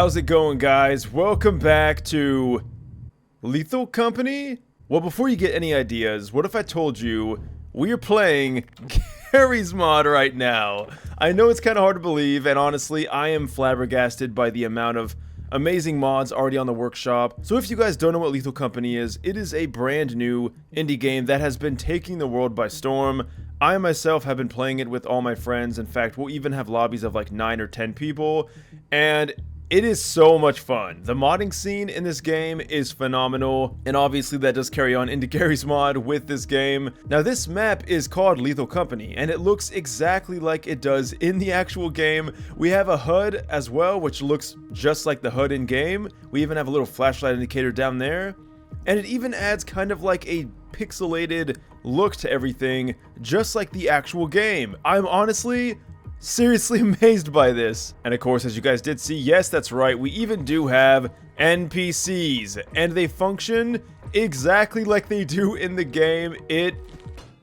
How's it going, guys? Welcome back to Lethal Company? Well, before you get any ideas, what if I told you we are playing Garry's mod right now? I know it's kind of hard to believe, and honestly, I am flabbergasted by the amount of amazing mods already on the workshop. So if you guys don't know what Lethal Company is, it is a brand new indie game that has been taking the world by storm. I myself have been playing it with all my friends. In fact, we'll even have lobbies of like 9 or 10 people, and it is so much fun. The modding scene in this game is phenomenal, and obviously that does carry on into Garry's mod with this game. Now this map is called Lethal Company, and it looks exactly like it does in the actual game. We have a HUD as well, which looks just like the HUD in game. We even have a little flashlight indicator down there, and it even adds kind of like a pixelated look to everything, just like the actual game. I'm honestly seriously amazed by this. And of course, as you guys did see, yes, that's right, we even do have NPCs, and they function exactly like they do in the game.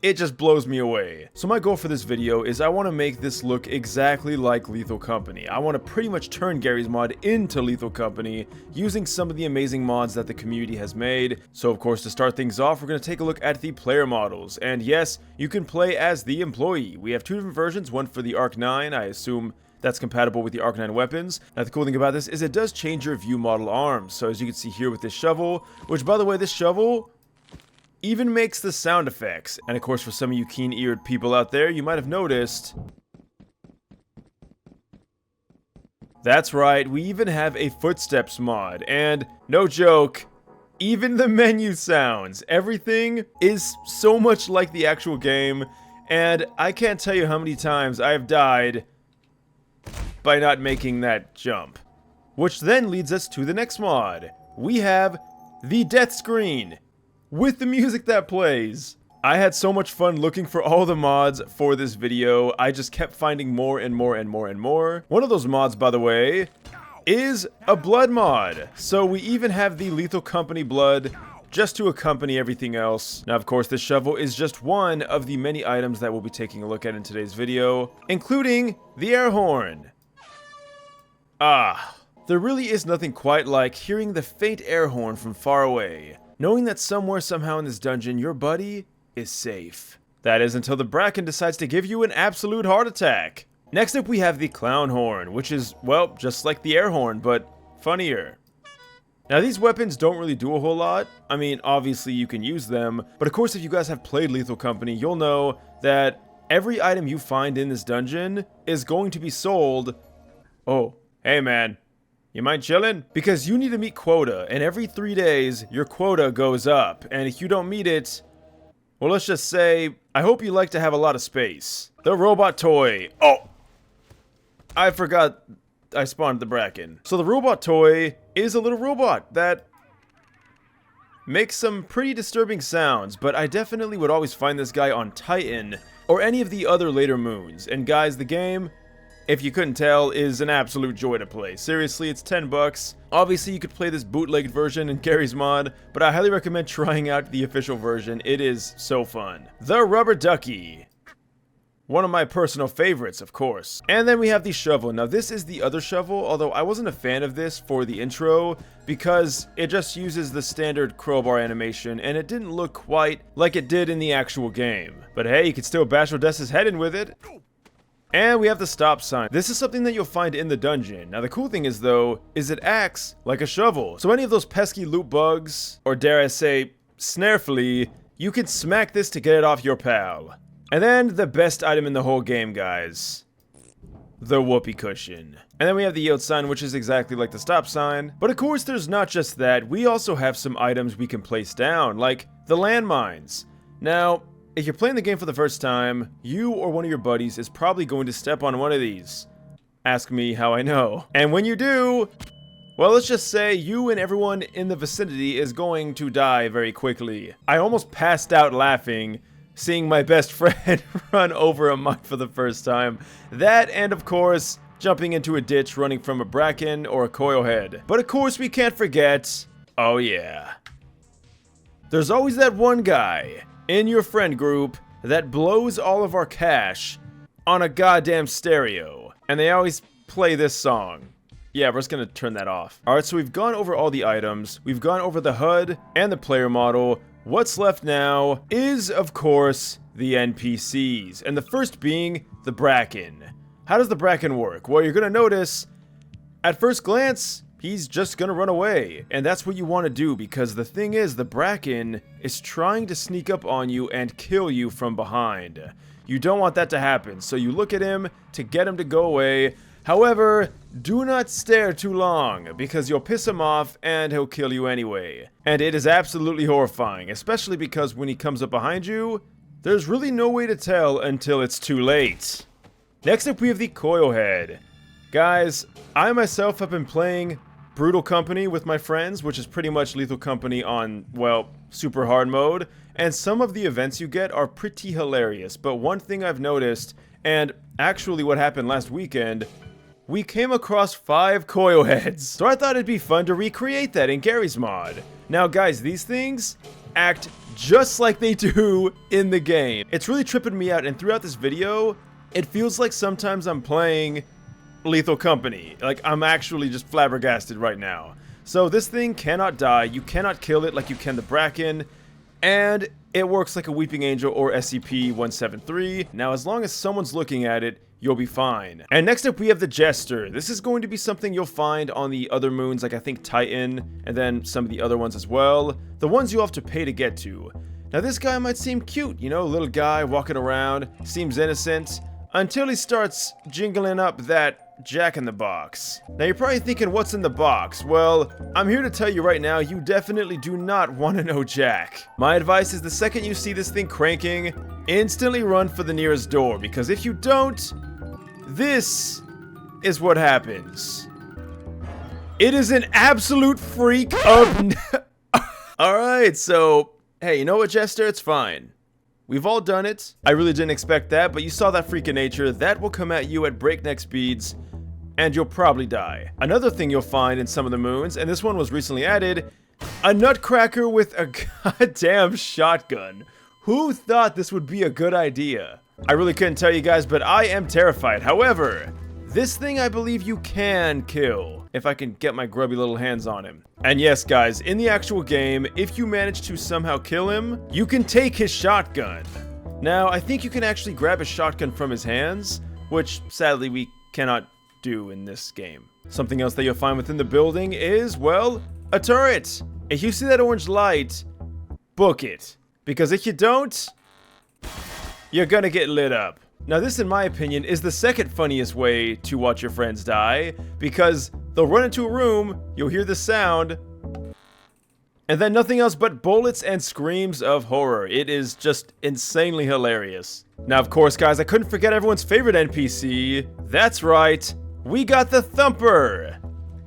It just blows me away. So my goal for this video is I want to make this look exactly like Lethal Company. I want to pretty much turn Garry's mod into Lethal Company using some of the amazing mods that the community has made. So of course, to start things off, we're going to take a look at the player models. And yes, you can play as the employee. We have 2 different versions, one for the Arc 9, I assume that's compatible with the Arc 9 weapons. Now the cool thing about this is it does change your view model arms. So as you can see here with this shovel, which by the way, this shovel even makes the sound effects. And of course, for some of you keen-eared people out there, you might have noticed, that's right, we even have a footsteps mod. And no joke, even the menu sounds, everything is so much like the actual game. And I can't tell you how many times I've died by not making that jump. Which then leads us to the next mod. We have the death screen with the music that plays. I had so much fun looking for all the mods for this video. I just kept finding more and more and more and more. One of those mods, by the way, is a blood mod. So we even have the Lethal Company blood just to accompany everything else. Now, of course, this shovel is just one of the many items that we'll be taking a look at in today's video, including the air horn. There really is nothing quite like hearing the faint air horn from far away, knowing that somewhere, somehow in this dungeon, your buddy is safe. That is until the Bracken decides to give you an absolute heart attack. Next up, we have the clown horn, which is, well, just like the air horn, but funnier. Now, these weapons don't really do a whole lot. I mean, obviously you can use them, but of course, if you guys have played Lethal Company, you'll know that every item you find in this dungeon is going to be sold. Oh, hey man, you mind chillin'? Because you need to meet quota, and every 3 days, your quota goes up. And if you don't meet it, well, let's just say, I hope you like to have a lot of space. The robot toy. Oh! I forgot I spawned the Bracken. So the robot toy is a little robot that makes some pretty disturbing sounds, but I definitely would always find this guy on Titan, or any of the other later moons. And guys, the game, if you couldn't tell, is an absolute joy to play. Seriously, it's 10 bucks. Obviously, you could play this bootlegged version in Garry's mod, but I highly recommend trying out the official version. It is so fun. The rubber ducky. One of my personal favorites, of course. And then we have the shovel. Now, this is the other shovel, although I wasn't a fan of this for the intro because it just uses the standard crowbar animation, and it didn't look quite like it did in the actual game. But hey, you could still bash Odessa's head in with it. And we have the stop sign. This is something that you'll find in the dungeon. Now the cool thing is though, is it acts like a shovel. So any of those pesky loot bugs, or dare I say, snare flea, you can smack this to get it off your pal. And then the best item in the whole game, guys. The whoopee cushion. And then we have the yield sign, which is exactly like the stop sign. But of course there's not just that, we also have some items we can place down, like the landmines. Now, if you're playing the game for the first time, you or one of your buddies is probably going to step on one of these. Ask me how I know. And when you do, well, let's just say you and everyone in the vicinity is going to die very quickly. I almost passed out laughing, seeing my best friend run over a mine for the first time. That, and of course, jumping into a ditch running from a Bracken or a coil head. But of course, we can't forget, oh yeah, there's always that one guy in your friend group that blows all of our cash on a goddamn stereo. And they always play this song. Yeah, we're just gonna turn that off. Alright, so we've gone over all the items. We've gone over the HUD and the player model. What's left now is, of course, the NPCs. And the first being the Bracken. How does the Bracken work? Well, you're gonna notice, at first glance, he's just gonna run away. And that's what you want to do, because the thing is, the Bracken is trying to sneak up on you and kill you from behind. You don't want that to happen, so you look at him to get him to go away. However, do not stare too long, because you'll piss him off and he'll kill you anyway. And it is absolutely horrifying, especially because when he comes up behind you, there's really no way to tell until it's too late. Next up, we have the Coil Head. Guys, I myself have been playing Brutal Company with my friends, which is pretty much Lethal Company on, well, super hard mode. And some of the events you get are pretty hilarious. But one thing I've noticed, and actually what happened last weekend, we came across 5 coil heads. So I thought it'd be fun to recreate that in Garry's mod. Now guys, these things act just like they do in the game. It's really tripping me out, and throughout this video, it feels like sometimes I'm playing Lethal Company. Like, I'm actually just flabbergasted right now. So this thing cannot die, you cannot kill it like you can the Bracken, and it works like a Weeping Angel or SCP-173. Now, as long as someone's looking at it, you'll be fine. And next up, we have the Jester. This is going to be something you'll find on the other moons, like I think Titan, and then some of the other ones as well. The ones you'll have to pay to get to. Now, this guy might seem cute, you know, little guy walking around, seems innocent, until he starts jingling up that Jack-in-the-Box. Now, you're probably thinking, what's in the box? Well, I'm here to tell you right now, you definitely do not want to know Jack. My advice is the second you see this thing cranking, instantly run for the nearest door, because if you don't, this is what happens. It is an absolute freak of... Alright, so, hey, you know what, Jester? It's fine. We've all done it. I really didn't expect that, but you saw that freak of nature. That will come at you at breakneck speeds, and you'll probably die. Another thing you'll find in some of the moons, and this one was recently added, a nutcracker with a goddamn shotgun. Who thought this would be a good idea? I really couldn't tell you guys, but I am terrified. However, this thing I believe you can kill, if I can get my grubby little hands on him. And yes, guys, in the actual game, if you manage to somehow kill him, you can take his shotgun. Now, I think you can actually grab his shotgun from his hands, which sadly we cannot do in this game. Something else that you'll find within the building is, well, a turret. If you see that orange light, book it. Because if you don't, you're gonna get lit up. Now this, in my opinion, is the second funniest way to watch your friends die, because they'll run into a room, you'll hear the sound, and then nothing else but bullets and screams of horror. It is just insanely hilarious. Now, of course, guys, I couldn't forget everyone's favorite NPC. That's right, we got the Thumper.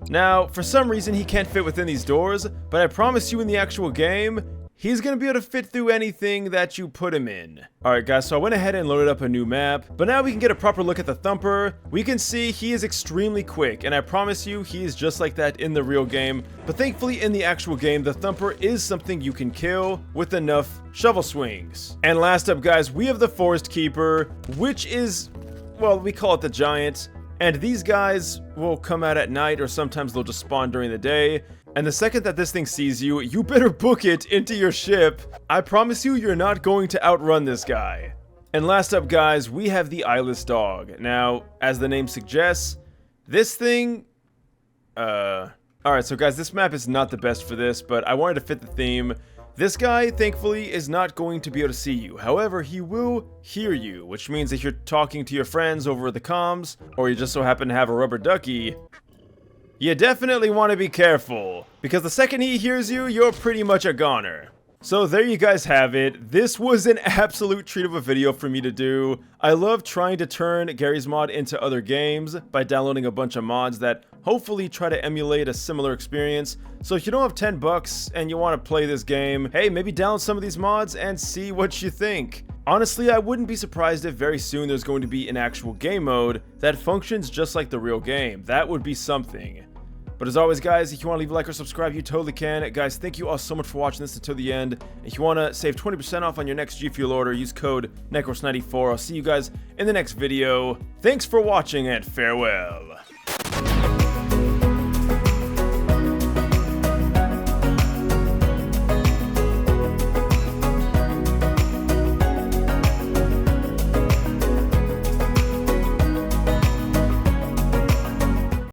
Now, for some reason, he can't fit within these doors, but I promise you in the actual game, he's gonna be able to fit through anything that you put him in. Alright guys, so I went ahead and loaded up a new map, but now we can get a proper look at the Thumper. We can see he is extremely quick, and I promise you, he is just like that in the real game. But thankfully, in the actual game, the Thumper is something you can kill with enough shovel swings. And last up, guys, we have the Forest Keeper, which is, well, we call it the Giant. And these guys will come out at night, or sometimes they'll just spawn during the day. And the second that this thing sees you, you better book it into your ship. I promise you, you're not going to outrun this guy. And last up, guys, we have the Eyeless Dog. Now, as the name suggests, this thing... Alright, so guys, this map is not the best for this, but I wanted to fit the theme. This guy, thankfully, is not going to be able to see you. However, he will hear you, which means if you're talking to your friends over the comms, or you just so happen to have a rubber ducky, you definitely want to be careful, because the second he hears you, you're pretty much a goner. So there you guys have it. This was an absolute treat of a video for me to do. I love trying to turn Garry's Mod into other games by downloading a bunch of mods that hopefully try to emulate a similar experience. So if you don't have 10 bucks and you want to play this game, hey, maybe download some of these mods and see what you think. Honestly, I wouldn't be surprised if very soon there's going to be an actual game mode that functions just like the real game. That would be something. But as always, guys, if you want to leave a like or subscribe, you totally can. Guys, thank you all so much for watching this until the end. If you want to save 20% off on your next G Fuel order, use code Necros94. I'll see you guys in the next video. Thanks for watching and farewell.